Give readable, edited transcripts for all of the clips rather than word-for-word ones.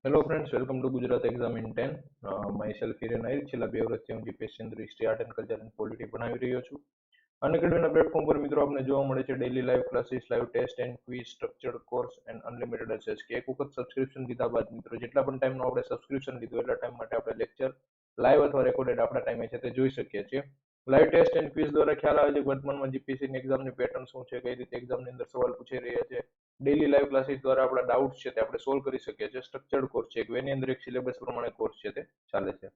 Hello friends, welcome to Gujarat exam in 10. Myself Hiren Ahir. છેલ્લા 2 વર્ષથી હું જીપીએસસી અંદર history, art and culture and polity ભણાવી રહ્યો છું. અનએકેડમીના પ્લેટફોર્મ પર મિત્રો આપણે જોવા મળે છે daily live classes, live test and quiz, structured course and unlimited access. કે એક વખત સબસ્ક્રિપ્શન લીધા બાદ મિત્રો જેટલા પણ ટાઈમનો આપણે સબસ્ક્રિપ્શન લીધું એટલા ટાઈમ માટે આપણે લેક્ચર લાઈવ અથવા રેકોર્ડેડ આપણા ટાઈમે છે તે જોઈ શકીએ છીએ. લાઈવ ટેસ્ટ એન્ડ ક્વિઝ દ્વારા ખ્યાલ આવે છે કે વર્તમાનમાં જીપીએસસી એક્ઝામની પેટર્ન શું છે, કઈ રીતે એક્ઝામની અંદર સવાલ પૂછાઈ રહ્યા છે. ડેલી લાઈવ ક્લાસીસ દ્વારા આપણા ડાઉટ્સ છે તે આપણે સોલ્વ કરી શકીએ છીએ. સ્ટ્રક્ચર્ડ કોર્સ છે એની અંદર એક સિલેબસ પ્રમાણે કોર્સ છે તે ચાલે છે.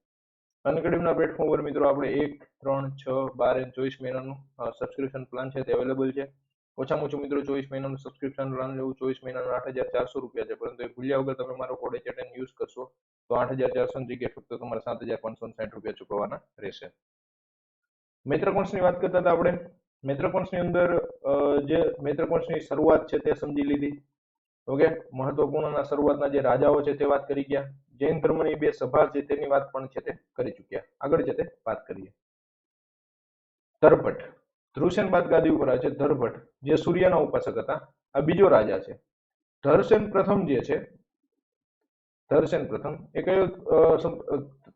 અનએકેડમીના પ્લેટફોર્મ પર મિત્રો આપણે 1, 3, 6, 12 અને 24 મહિનાનું સબસ્ક્રિપ્શન પ્લાન છે તે અવેલેબલ છે. ઓછામાં ઓછું મિત્રો 24 મહિનાનું સબસ્ક્રિપ્શન પ્લાન લેવું 24 મહિનાના 8,400 રૂપિયા છે, પરંતુ એ ભૂલ્યા વગર તમે મારો કોડ HTN યુઝ કરશો તો 8,400 ની જગ્યાએ ફક્ત તમારે 7,560 રૂપિયા ચૂકવવાના રહેશે. મિત્ર કોર્સની વાત કરતા હતા આપણે. મિત્ર કોર્સની અંદર જે મિત્ર કોર્સની શરૂઆત છે તે સમજી લીધી. ઓકે, મહત્વપૂર્ણના શરૂઆતના જે રાજાઓ છે તે વાત કરી ગયા. જૈન ધર્મની 2 સભા છે તેની વાત પણ છે તે કરી ચૂક્યા. આગળ છે તે વાત કરીએ. ધરભટ્ટ. ધ્રુસેન બાદ ગાદી ઉપર આવે છે ધરભટ્ટ, જે સૂર્યના ઉપાસક હતા. આ બીજો રાજા છે. ધરસેન પ્રથમ જે છે, ધરસેન પ્રથમ એ કયો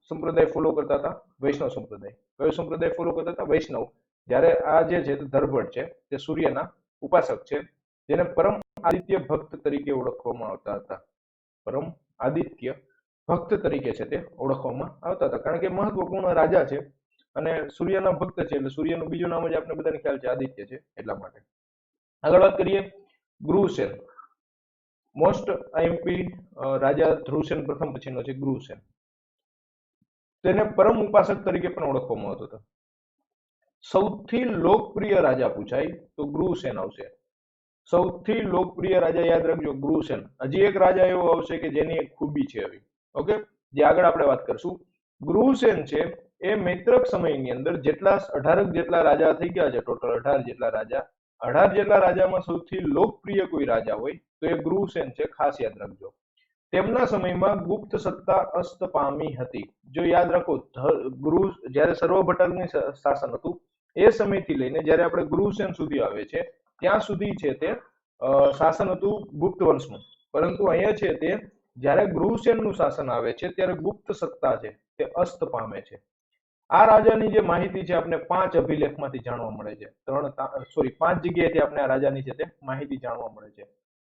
સંપ્રદાય ફોલો કરતા હતા? વૈષ્ણવ સંપ્રદાય. કયો સંપ્રદાય ફોલો કરતા હતા? વૈષ્ણવ. જ્યારે આ જે છે ધરભટ્ટ છે તે સૂર્યના ઉપાસક છે, જેને પરમ આદિત્ય ભક્ત તરીકે ઓળખવામાં આવતા હતા. પરમ આદિત્ય ભક્ત તરીકે છે તે ઓળખવામાં આવતા હતા, કારણ કે મહત્વપૂર્ણ રાજા છે અને સૂર્યના ભક્ત છે, એટલે સૂર્યનું બીજું નામ જ આપણે બધાને ખ્યાલ છે આદિત્ય છે, એટલા માટે. આગળ વાત કરીએ. ગુરુસેન. મોસ્ટ આઈએમપી રાજા ધ્રુવસેન પ્રથમ પછીનો છે ગુરુસેન. તેને પરમ ઉપાસક તરીકે પણ ઓળખવામાં આવતો હતો. સૌથી લોકપ્રિય રાજા પૂછાય તો ગુરુસેન આવશે. સૌથી લોકપ્રિય રાજા યાદ રાખજો, ગુરુસેન. હજી એક રાજા એવો આવશે કે જેની એક ખૂબી છે આવી. ઓકે, જે આગળ આપણે વાત કરશું. ગુરુસેન છે એ મૈત્રક સમયની અંદર 18 જેટલા રાજા થઈ ગયા છે, ટોટલ 18 જેટલા રાજા. 18 જેટલા રાજામાં સૌથી લોકપ્રિય કોઈ રાજા હોય તો એ ગુરુસેન છે, ખાસ યાદ રાખજો. તેમના સમયમાં ગુપ્ત સત્તા અસ્ત પામી હતી. જો યાદ રાખો, ગુરુ જ્યારે સર્વભટ્ટની શાસન હતું એ સમયથી લઈને જ્યારે આપણે ગુરુસેન સુધી આવે છે ત્યાં સુધી છે તે શાસન હતું ગુપ્ત વંશનું, પરંતુ અહીંયા છે તે જ્યારે ગુરુસેનનું શાસન આવે છે ત્યારે ગુપ્ત સત્તા છે તે અસ્ત પામે છે. આ રાજાની જે માહિતી છે આપણે 5 અભિલેખમાંથી જાણવા મળે છે. 5 જગ્યાએથી આપણે આ રાજાની છે તે માહિતી જાણવા મળે છે.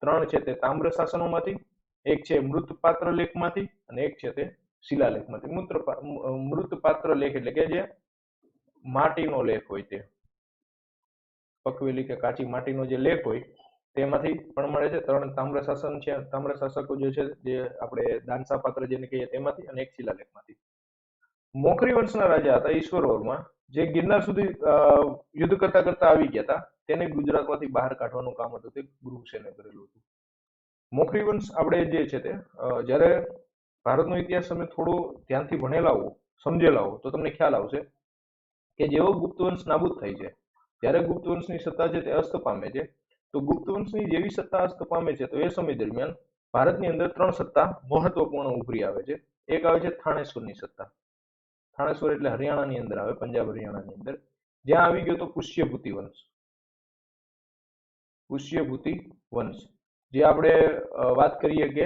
3 છે તે તામ્ર શાસનોમાંથી, એક છે મૃતપાત્ર લેખમાંથી અને એક છે તે શિલાલેખમાંથી. મૃતપાત્ર લેખ એટલે કે જે માટીનો લેખ હોય, તે પકવેલી કે કાચી માટીનો જે લેખ હોય તેમાંથી પણ મળે છે. 3 તામ્ર શાસન છે, તામ્ર શાસકો જે છે જે આપણે દાનસા પાત્ર જેને કહીએ તેમાંથી, અને એક શિલાલેખમાંથી. મોખરી વંશના રાજા હતા ઈશ્વર વર્મા, જે ગિરનાર સુધી યુદ્ધ કરતા કરતા આવી ગયા હતા. તેને ગુજરાતમાંથી બહાર કાઢવાનું કામ હતું તે ગુરુસેને કરેલું હતું. મોખરી વંશ આપણે જે છે તે જ્યારે ભારતનો ઇતિહાસ તમે થોડો ધ્યાનથી ભણેલા હો, સમજેલા હો તો તમને ખ્યાલ આવશે કે જેવો ગુપ્ત વંશ નાબૂદ થાય છે, જ્યારે ગુપ્ત વંશની સત્તા છે તે અસ્ત પામે છે, તો ગુપ્ત વંશની જેવી સત્તા અસ્ત પામે છે તો એ સમય દરમિયાન ભારતની અંદર 3 સત્તા મહત્વપૂર્ણ ઉભરી આવે છે. એક આવે છે થાણેશ્વરની સત્તા. થાણેશ્વર એટલે હરિયાણાની અંદર આવે, પંજાબ હરિયાણાની અંદર. જ્યાં આવી ગયો તો પુષ્યભૂતિ વંશ. પુષ્યભૂતિ વંશ જે આપણે વાત કરીએ કે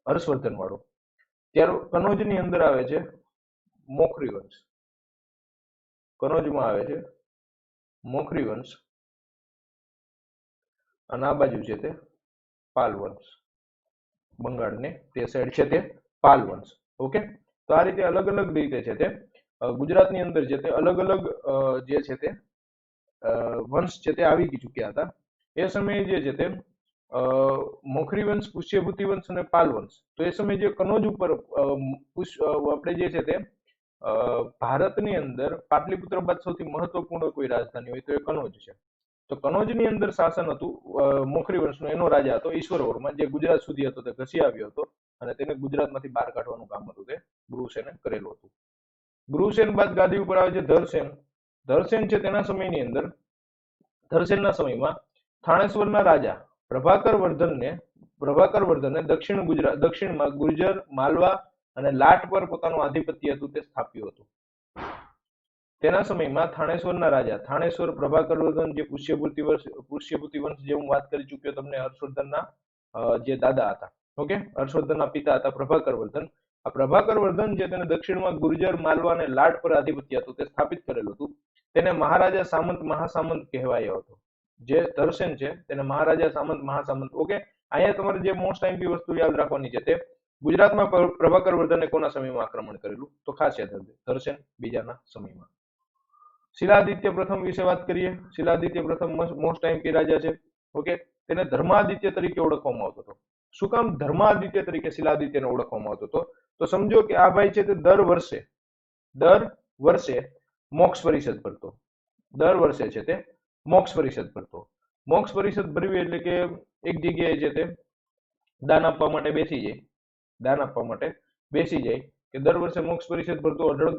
હર્ષવર્ધન વાળો. ત્યારે કનોજની અંદર આવે છે મોખરી વંશ. કનોજમાં આવે છે મોખરી વંશ અને આ બાજુ છે તે પાલ વંશ. બંગાળને તે સાઈડ છે તે પાલ વંશ. ઓકે, તો આ રીતે અલગ અલગ રીતે છે તે ગુજરાતની અંદર છે તે અલગ અલગ જે છે તે વંશ છે તે આવી ચૂક્યા હતા. એ સમયે જે છે તે મોખરી વંશ, પુષ્યભૂતિ વંશ અને પાલ વંશ. તો એ સમયે જે કનોજ ઉપર આપણે જે છે તે ભારતની અંદર પાટલીપુત્ર બાદ સૌથી મહત્વપૂર્ણ કોઈ રાજધાની હોય તો એ કનોજ છે. તો કનોજની અંદર શાસન હતું મોખરી વંશનો. એનો રાજા હતો ઈશ્વર વર્મા, જે ગુજરાત સુધી હતો તે ઘસી આવ્યો હતો અને તેને ગુજરાતમાંથી બહાર કાઢવાનું કામ હતું તે ગુરુસેને કરેલું હતું. ગુરુસેન બાદ ગાદી ઉપર આવે છે ધરસેન. ધરસેન છે તેના સમયની અંદર, ધરસેનના સમયમાં થાણેશ્વરના રાજા પ્રભાકર વર્ધને દક્ષિણમાં ગુર્જર, માલવા અને લાટ પર પોતાનું આધિપત્ય હતું તે સ્થાપ્યું હતું. તેના સમયમાં થાણેશ્વરના રાજા થાણેશ્વર પ્રભાકર વર્ધન, જે પુષ્યભૂતિ વંશ જે હું વાત કરી ચૂક્યો તમને, હર્ષવર્ધનના જે દાદા હતા, ઓકે, હર્ષવર્ધનના પિતા હતા પ્રભાકર વર્ધન. આ પ્રભાકર વર્ધન છે તેને દક્ષિણમાં ગુર્જર, માલવા અને લાટ પર આધિપત્ય હતું તે સ્થાપિત કરેલું હતું. તેને મહારાજા સામંત મહાસામંત કહેવાયો હતો. જે ધરસેન છે તેને મહારાજા સામંત મહાસામંત. ઓકે, અહીંયા તમારે જે મોસ્ટ આઈમ્પી વસ્તુ યાદ રાખવાની છે તે ગુજરાતમાં પ્રભાકર વર્ધને કોના સમયમાં આક્રમણ કરેલું? તો ખાસ યાદ રાખજો, ધરસેન બીજાના સમયમાં. શિલાદિત્ય પ્રથમ વિશે વાત કરીએ. શિલાદિત્ય પ્રથમ મોસ્ટ આઈમ્પી રાજા છે. ઓકે, તેને ધર્માદિત્ય તરીકે ઓળખવામાં આવતો હતો. શું કામ ધર્માદિત્ય તરીકે શિલાદિત્યને ઓળખવામાં આવતો હતો? તો સમજો કે આ ભાઈ છે તે દર વર્ષે મોક્ષ પરિષદ ભરતો. દર વર્ષે છે તે મોક્ષ પરિષદ ભરતો. મોક્ષ પરિષદ ભરવી એટલે કે એક જગ્યાએ છે તે દાન આપવા માટે બેસી જાય. દાન આપવા માટે બેસી જાય કે દર વર્ષે મોક્ષ પરિષદ ભરતો, અઢળક